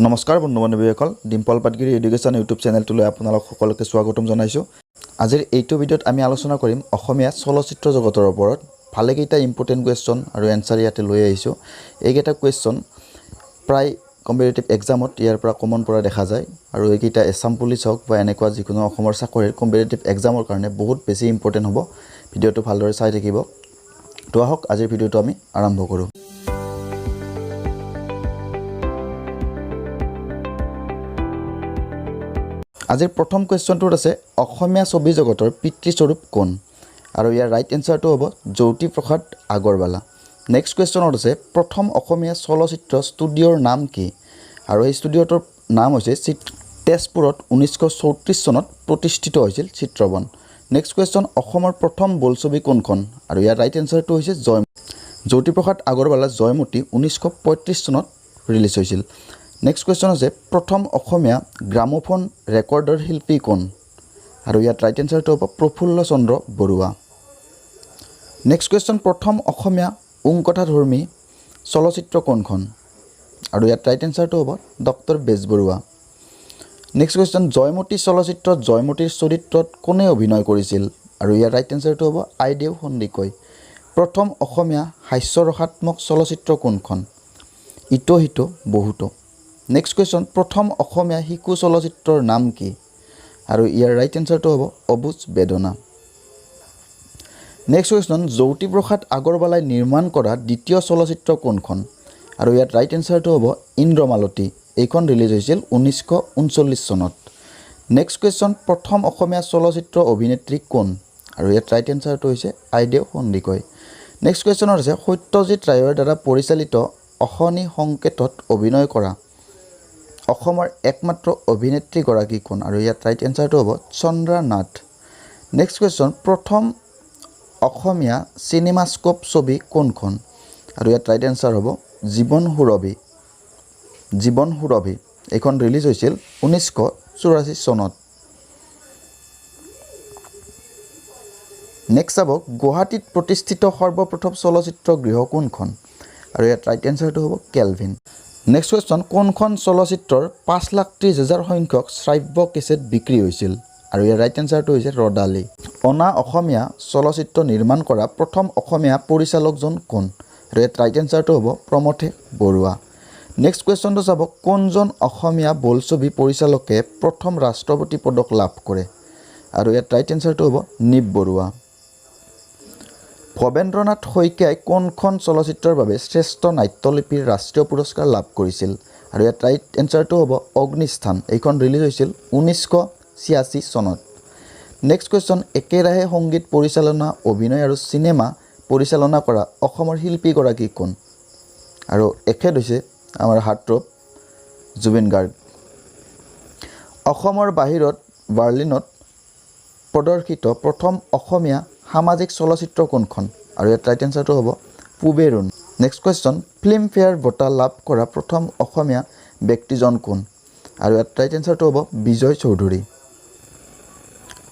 নমস্কাৰ বন্ধু বান্ধৱীসকল Dimple Patgiri education YouTube চেনেলটোলৈ আপোনালোক সকলোকে স্বাগতম জনাইছোঁ। আজিৰ এইটো ভিডিঅ'ত আমি আলোচনা কৰিম অসমীয়া চলচ্চিত্ৰ জগতৰ ওপৰত। ভালেকেইটা ইম্পৰ্টেণ্ট কুৱেশ্যন আৰু এনচাৰ ইয়াতে লৈ আহিছোঁ। এইকেইটা কুৱেশ্যন প্ৰায় কম্পিটিটিভ এক্সামত ইয়াৰ পৰা কমন পৰা দেখা যায় আৰু এইকেইটা আসাম পুলিচ হওক বা এনেকুৱা যিকোনো অসমৰ চাকৰিৰ কম্পিটিটিভ এক্সামৰ কাৰণে বহুত বেছি ইম্পৰ্টেণ্ট হ'ব। ভিডিঅ'টো ভালদৰে চাই থাকিব। তো আহক আজিৰ ভিডিঅ'টো আমি আৰম্ভ কৰোঁ। আজিৰ প্ৰথম কুৱেশ্যনটোত আছে অসমীয়া ছবি জগতৰ পিতৃস্বৰূপ কোন আৰু ইয়াৰ ৰাইট এনচাৰটো হ'ব জ্যোতিপ্ৰসাদ আগৰৱালা। নেক্সট কুৱেশ্যনত আছে প্ৰথম অসমীয়া চলচ্চিত্ৰ ষ্টুডিঅ'ৰ নাম কি আৰু এই ষ্টুডিঅ'টোৰ নাম হৈছে তেজপুৰত 1934 চনত প্ৰতিষ্ঠিত হৈছিল চিত্ৰবন। নেক্সট কুৱেশ্যন অসমৰ প্ৰথম বোলছবি কোনখন আৰু ইয়াৰ ৰাইট এনচাৰটো হৈছে জ্যোতিপ্ৰসাদ আগৰৱালা জয়মতী 1935 চনত ৰিলিজ হৈছিল। নেক্সট কুৱেশ্যন আছে প্ৰথম অসমীয়া গ্ৰামোফোন ৰেকৰ্ডৰ শিল্পী কোন আৰু ইয়াত ৰাইট এনচাৰটো হ'ব প্ৰফুল্ল চন্দ্ৰ বৰুৱা। নেক্সট কুৱেশ্যন প্ৰথম অসমীয়া ওংকথাধৰ্মী চলচ্চিত্ৰ কোনখন আৰু ইয়াত ৰাইট এনচাৰটো হ'ব doctor Bezbaruah. Next question Joymoti চলচ্চিত্ৰত জয়মতীৰ চৰিত্ৰত কোনে অভিনয় কৰিছিল আৰু ইয়াৰ ৰাইট এনচাৰটো হ'ব আইদেউ সন্দিকৈ। প্ৰথম অসমীয়া হাস্যৰসাত্মক চলচ্চিত্ৰ কোনখন ইটো সিটো বহুতো। নেক্সট কুৱেশ্যন প্ৰথম অসমীয়া শিশু চলচ্চিত্ৰৰ নাম কি আৰু ইয়াৰ ৰাইট এনচাৰটো হ'ব অবুজ বেদনা। নেক্সট কুৱেশ্যন জ্যোতিপ্ৰসাদ আগৰৱালাই নিৰ্মাণ কৰা দ্বিতীয় চলচ্চিত্ৰ কোনখন আৰু ইয়াত ৰাইট এনচাৰটো হ'ব ইন্দ্ৰমালতী। এইখন ৰিলিজ হৈছিল 1939 চনত। নেক্সট কুৱেশ্যন প্ৰথম অসমীয়া চলচ্চিত্ৰ অভিনেত্ৰী কোন আৰু ইয়াত ৰাইট এনচাৰটো হৈছে আইদেউ সন্দিকৈ। নেক্সট কুৱেশ্যনত আছে সত্যজিৎ ৰায়ৰ দ্বাৰা পৰিচালিত অশনি সংকেতত অভিনয় কৰা অসমৰ একমাত্ৰ অভিনেত্ৰীগৰাকী কোন আৰু ইয়াত ৰাইট এনচাৰটো হ'ব চন্দ্ৰা নাথ। নেক্সট কুৱেশ্যন প্ৰথম অসমীয়া চিনেমাস্কোপ ছবি কোনখন আৰু ইয়াত ৰাইট এনচাৰ হ'ব জীৱন সুৰভি। এইখন ৰিলিজ হৈছিল 1984 চনত। নেক্সট চাব গুৱাহাটীত প্ৰতিষ্ঠিত সৰ্বপ্ৰথম চলচ্চিত্ৰ গৃহ কোনখন আৰু ইয়াত ৰাইট এনচাৰটো হ'ব কেলভিন। নেক্সট কুৱেশ্যন কোনখন চলচ্চিত্ৰৰ 5,30,000 সংখ্যক শ্ৰাব্য কেছেট বিক্ৰী হৈছিল আৰু ইয়াৰ ৰাইট এনচাৰটো হৈছে ৰদালি। অনা অসমীয়া চলচ্চিত্ৰ নিৰ্মাণ কৰা প্ৰথম অসমীয়া পৰিচালকজন কোন আৰু ইয়াত ৰাইট এনচাৰটো হ'ব প্ৰমথেশ বৰুৱা। নেক্সট কুৱেশ্যনটো চাব কোনজন অসমীয়া বোলছবি পৰিচালকে প্ৰথম ৰাষ্ট্ৰপতি পদক লাভ কৰে আৰু ইয়াত ৰাইট এনচাৰটো হ'ব নিপ বৰুৱা। ভৱেন্দ্ৰনাথ শইকীয়াই কোনখন চলচ্চিত্ৰৰ বাবে শ্ৰেষ্ঠ নাট্যলিপিৰ ৰাষ্ট্ৰীয় পুৰস্কাৰ লাভ কৰিছিল আৰু ইয়াত ৰাইট এনচাৰটো হ'ব অগ্নিস্থান। এইখন ৰিলিজ হৈছিল 1986 চনত। নেক্সট কুৱেশ্যন একেৰাহে সংগীত পৰিচালনা অভিনয় আৰু চিনেমা পৰিচালনা কৰা অসমৰ শিল্পীগৰাকী কোন আৰু এখেত হৈছে আমাৰ হাৰ্টথ্ৰব জুবিন গাৰ্গ। অসমৰ বাহিৰত বাৰ্লিনত প্ৰদৰ্শিত প্ৰথম অসমীয়া সামাজিক চলচ্চিত্ৰ কোনখন আৰু ইয়াত ৰাইট এনচাৰটো হ'ব পুবেৰুণ। নেক্সট কুৱেশ্যন ফিল্মফেয়াৰ বঁটা লাভ কৰা প্ৰথম অসমীয়া ব্যক্তিজন কোন আৰু ইয়াত ৰাইট এনচাৰটো হ'ব বিজয় চৌধুৰী।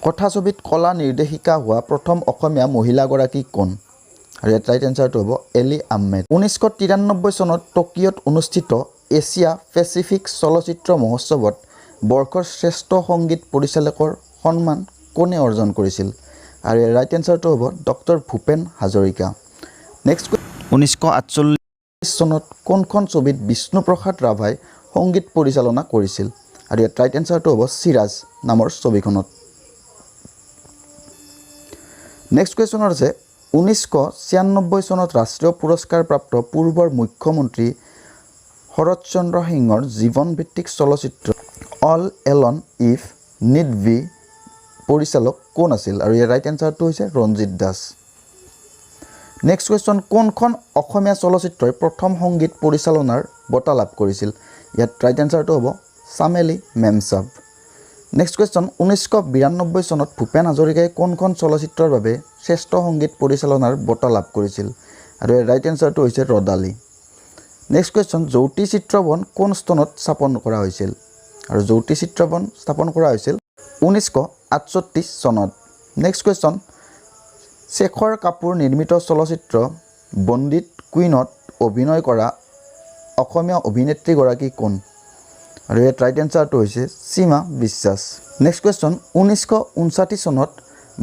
কথাছবিত কলা নিৰ্দেশিকা হোৱা প্ৰথম অসমীয়া মহিলাগৰাকী কোন আৰু ইয়াত ৰাইট এনচাৰটো হ'ব এলি আহমেদ। 1993 চনত টকিঅ'ত অনুষ্ঠিত এছিয়া পেচিফিক চলচ্চিত্ৰ মহোৎসৱত বৰ্ষৰ শ্ৰেষ্ঠ সংগীত পৰিচালকৰ সন্মান কোনে অৰ্জন কৰিছিল আৰু ইয়াৰ ৰাইট এনচাৰটো হ'ব ডক্টৰ ভূপেন হাজৰিকা। নেক্সট 1948 চনত কোনখন ছবিত বিষ্ণুপ্ৰসাদ ৰাভাই সংগীত পৰিচালনা কৰিছিল আৰু ইয়াত ৰাইট এনচাৰটো হ'ব চিৰাজ নামৰ ছবিখনত। নেক্সট কুৱেশ্যনত আছে 1996 চনত ৰাষ্ট্ৰীয় পুৰস্কাৰপ্ৰাপ্ত পূৰ্বৰ মুখ্যমন্ত্ৰী শৰৎচন্দ্ৰ সিঙৰ জীৱনভিত্তিক চলচ্চিত্ৰ all alone if need be পৰিচালক কোন আছিল আৰু ইয়াৰ ৰাইট এনচাৰটো হৈছে ৰঞ্জিত দাস। নেক্সট কুৱেশ্যন কোনখন অসমীয়া চলচ্চিত্ৰই প্ৰথম সংগীত পৰিচালনাৰ বঁটা লাভ কৰিছিল ইয়াত ৰাইট এনচাৰটো হ'ব চামেলি মেমচাব। নেক্সট কুৱেশ্যন 1992 চনত ভূপেন হাজৰিকাই কোনখন চলচ্চিত্ৰৰ বাবে শ্ৰেষ্ঠ সংগীত পৰিচালনাৰ বঁটা লাভ কৰিছিল আৰু ইয়াৰ ৰাইট এনচাৰটো হৈছে ৰদালি। নেক্সট কুৱেশ্যন জ্যোতি চিত্ৰবন কোন চনত স্থাপন কৰা হৈছিল আৰু জ্যোতি চিত্ৰবন স্থাপন কৰা হৈছিল 1968 চনত। নেক্সট কুৱেশ্যন শেখৰ কাপুৰ নিৰ্মিত চলচ্চিত্ৰ বন্দীত কুইনত অভিনয় কৰা অসমীয়া অভিনেত্ৰীগৰাকী কোন আৰু ইয়াত ৰাইট এনসাৰটো হৈছে সীমা বিশ্বাস নেক্সট কোৱেশ্চন 1959 চনত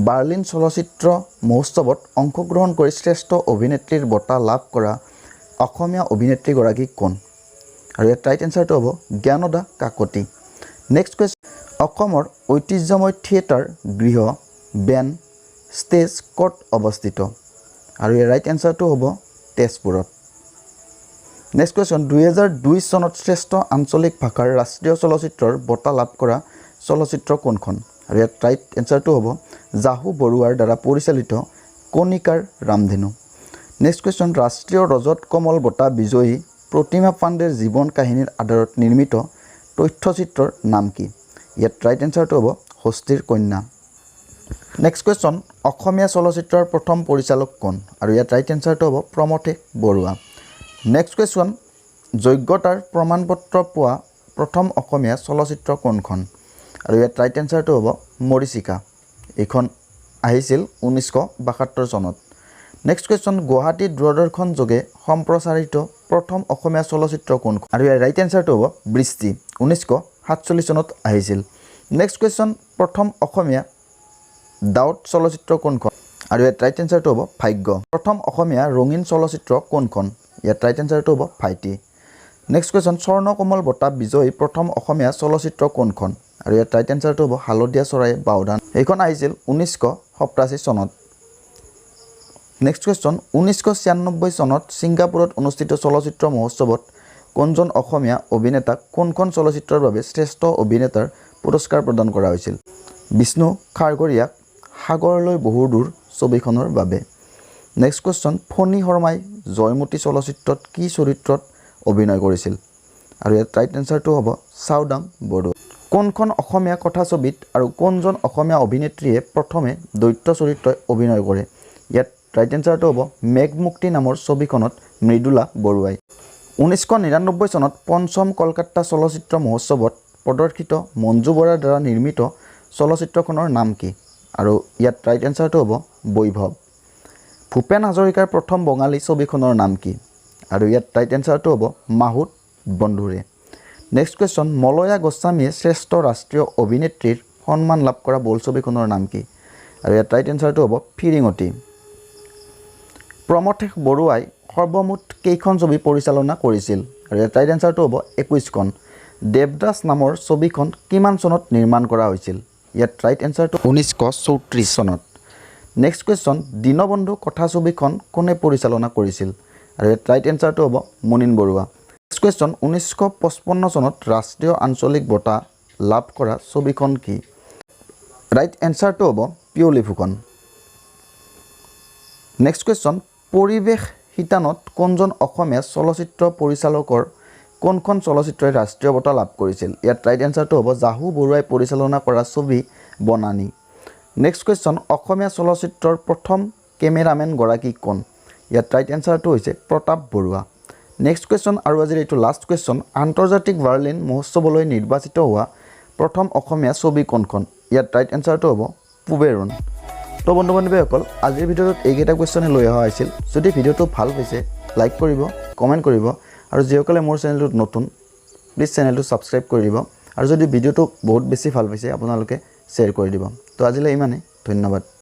বাৰ্লিন চলচ্চিত্ৰ মহোৎসৱত অংশগ্ৰহণ কৰি শ্ৰেষ্ঠ অভিনেত্ৰীৰ বঁটা লাভ কৰা অসমীয়া অভিনেত্ৰী গৰাকী কোন আৰু ইয়াত ৰাইট এনসাৰটো হ'ব জ্ঞানদা কাকতি নেক্সট কোৱেশ্চন অসমৰ ঐতিহ্যময় থিয়েটাৰ গৃহ বেন ষ্টেজ ক'ত অৱস্থিত আৰু ইয়াৰ ৰাইট এনসাৰটো হ'ব তেজপুৰত নেক্সট কোৱেশ্চন 2002 চনত শ্ৰেষ্ঠ আঞ্চলিক ভাষাৰ ৰাষ্ট্ৰীয় চলচ্চিত্ৰৰ বঁটা লাভ কৰা চলচ্চিত্ৰ কোনখন আৰু ইয়াত ৰাইট এনসাৰটো হ'ব জাহু বৰুৱাৰ দ্বাৰা পৰিচালিত কণিকাৰ ৰামধেনু নেক্সট কোৱেশ্চন ৰাষ্ট্ৰীয় ৰজত কমল বঁটা বিজয়ী প্ৰতিমা পাণ্ডেৰ জীৱন কাহিনীৰ আধাৰত নিৰ্মিত তথ্যচিত্ৰৰ নাম কি ইয়াত ৰাইট এনসাৰটো হ'ব হস্তিৰ কন্যা নেক্সট কোৱেশ্চন অসমীয়া চলচ্চিত্ৰৰ প্ৰথম পৰিচালক কোন আৰু ইয়াত ৰাইট এনসাৰটো হ'ব প্ৰমথেশ বৰুৱা নেক্সট কোৱেশ্চন যোগ্যতাৰ প্ৰমাণপত্ৰ পোৱা প্ৰথম অসমীয়া চলচ্চিত্ৰ কোনখন আৰু ইয়াত ৰাইট এনসাৰটো হ'ব মৰিচিকা এইখন আহিছিল 1972 চনত নেক্সট কোৱেশ্চন গুৱাহাটী দূৰদৰ্শন যোগে সম্প্ৰচাৰিত প্ৰথম অসমীয়া চলচ্চিত্ৰ কোনখন আৰু ইয়াৰ ৰাইট এনসাৰটো হ'ব বৃষ্টি 1947 চনত আহিছিল নেক্সট কোৱেশ্চন প্ৰথম অসমীয়া ডাউট চলচ্চিত্ৰ কোনখন আৰু ইয়াত ৰাইট এনসাৰটো হ'ব ভাগ্য প্ৰথম অসমীয়া ৰঙীন চলচ্চিত্ৰ কোনখন ইয়াত ৰাইট এনসাৰটো হ'ব ভাইটি নেক্সট কোৱেশ্চন স্বৰ্ণকমল বঁটা বিজয়ী প্ৰথম অসমীয়া চলচ্চিত্ৰ কোনখন আৰু ইয়াত ৰাইট এনসাৰটো হ'ব হালধীয়া চৰাই বাওধান এইখন আহিছিল 1987 চনত নেক্সট কোৱেশ্চন 1996 চনত ছিংগাপুৰত অনুষ্ঠিত চলচ্চিত্ৰ মহোৎসৱত কোনজন অসমীয়া অভিনেতাক কোনখন চলচ্চিত্ৰৰ বাবে শ্ৰেষ্ঠ অভিনেতাৰ পুৰস্কাৰ প্ৰদান কৰা হৈছিল বিষ্ণু খাৰগৰীয়াক সাগৰলৈ বহু দূৰ ছবিখনৰ বাবে নেক্সট কোৱেশ্চন ফণী শৰ্মাই জয়মতী চলচ্চিত্ৰত কি চৰিত্ৰত অভিনয় কৰিছিল আৰু ইয়াত ৰাইট এনসাৰটো হ'ব চাওদাং বড়ো কোনখন অসমীয়া কথাছবিত আৰু কোনজন অসমীয়া অভিনেত্ৰীয়ে প্ৰথমে দৈত্য চৰিত্ৰত অভিনয় কৰে ইয়াত ৰাইট এনসাৰটো হ'ব মেঘমুক্তি নামৰ ছবিখনত মৃদুলা বৰুৱাই 1999 চনত পঞ্চম কলকাতা চলচ্চিত্ৰ মহোৎসৱত প্ৰদৰ্শিত মঞ্জু বৰাৰ দ্বাৰা নিৰ্মিত চলচ্চিত্ৰখনৰ নাম কি আৰু ইয়াত ৰাইট এনসাৰটো হ'ব বৈভৱ ভূপেন হাজৰিকাৰ প্ৰথম বঙালী ছবিখনৰ নাম কি আৰু ইয়াত ৰাইট এনসাৰটো হ'ব মাহুত বন্ধুৰে নেক্সট কোৱেশ্চন মলয়া গোস্বামীয়ে শ্ৰেষ্ঠ ৰাষ্ট্ৰীয় অভিনেত্ৰীৰ সন্মান লাভ কৰা বোলছবিখনৰ নাম কি আৰু ইয়াত ৰাইট এনসাৰটো হ'ব ফিৰিঙতি প্ৰমথেশ বৰুৱাই সৰ্বমুঠ কেইখন ছবি পৰিচালনা কৰিছিল আৰু ইয়াত ৰাইট এনসাৰটো হ'ব 21খন দেৱদাস নামৰ ছবিখন কিমান চনত নিৰ্মাণ কৰা হৈছিল ইয়াত ৰাইট এনসাৰটো 1934 চনত নেক্সট কোৱেশ্চন দীনবন্ধু কথা ছবিখন কোনে পৰিচালনা কৰিছিল আৰু ইয়াত ৰাইট এনসাৰটো হ'ব মুনিন বৰুৱা নেক্সট কোৱেশ্চন 1955 চনত ৰাষ্ট্ৰীয় আঞ্চলিক বঁটা লাভ কৰা ছবিখন কি ৰাইট এনসাৰটো হ'ব পিয়লি ফুকন নেক্সট কোৱেশ্চন পৰিৱেশ শিতানত কোনজন অসমীয়া চলচ্চিত্ৰ পৰিচালকৰ কোনখন চলচ্চিত্ৰই ৰাষ্ট্ৰীয় বঁটা লাভ কৰিছিল ইয়াত ৰাইট এনসাৰটো হ'ব জাহু বৰুৱাই পৰিচালনা কৰা ছবি বনানী নেক্সট কোৱেশ্চন অসমীয়া চলচ্চিত্ৰৰ প্ৰথম কেমেৰামেন গৰাকী কোন ইয়াত ৰাইট এনসাৰটো হৈছে প্ৰতাপ বৰুৱা নেক্সট কোৱেশ্চন আৰু আজিৰ এইটো লাষ্ট কোৱেশ্চন আন্তৰ্জাতিক বাৰ্লিন মহোৎসৱলৈ নিৰ্বাচিত হোৱা প্ৰথম অসমীয়া ছবি কোনখন ইয়াত ৰাইট এনসাৰটো হ'ব পুবেৰুণ তো বন্ধু বান্ধৱীসকল আজিৰ ভিডিঅ'টোত এইকেইটা কুৱেশ্যনে লৈ অহা হৈছিল যদি ভিডিঅ'টো ভাল পাইছে লাইক কৰিব কমেণ্ট কৰিব আৰু যিসকলে মোৰ চেনেলটোত নতুন প্লিজ চেনেলটো ছাবস্ক্ৰাইব কৰি দিব আৰু যদি ভিডিঅ'টো বহুত বেছি ভাল পাইছে আপোনালোকে শ্বেয়াৰ কৰি দিব তো আজিলৈ ইমানেই ধন্যবাদ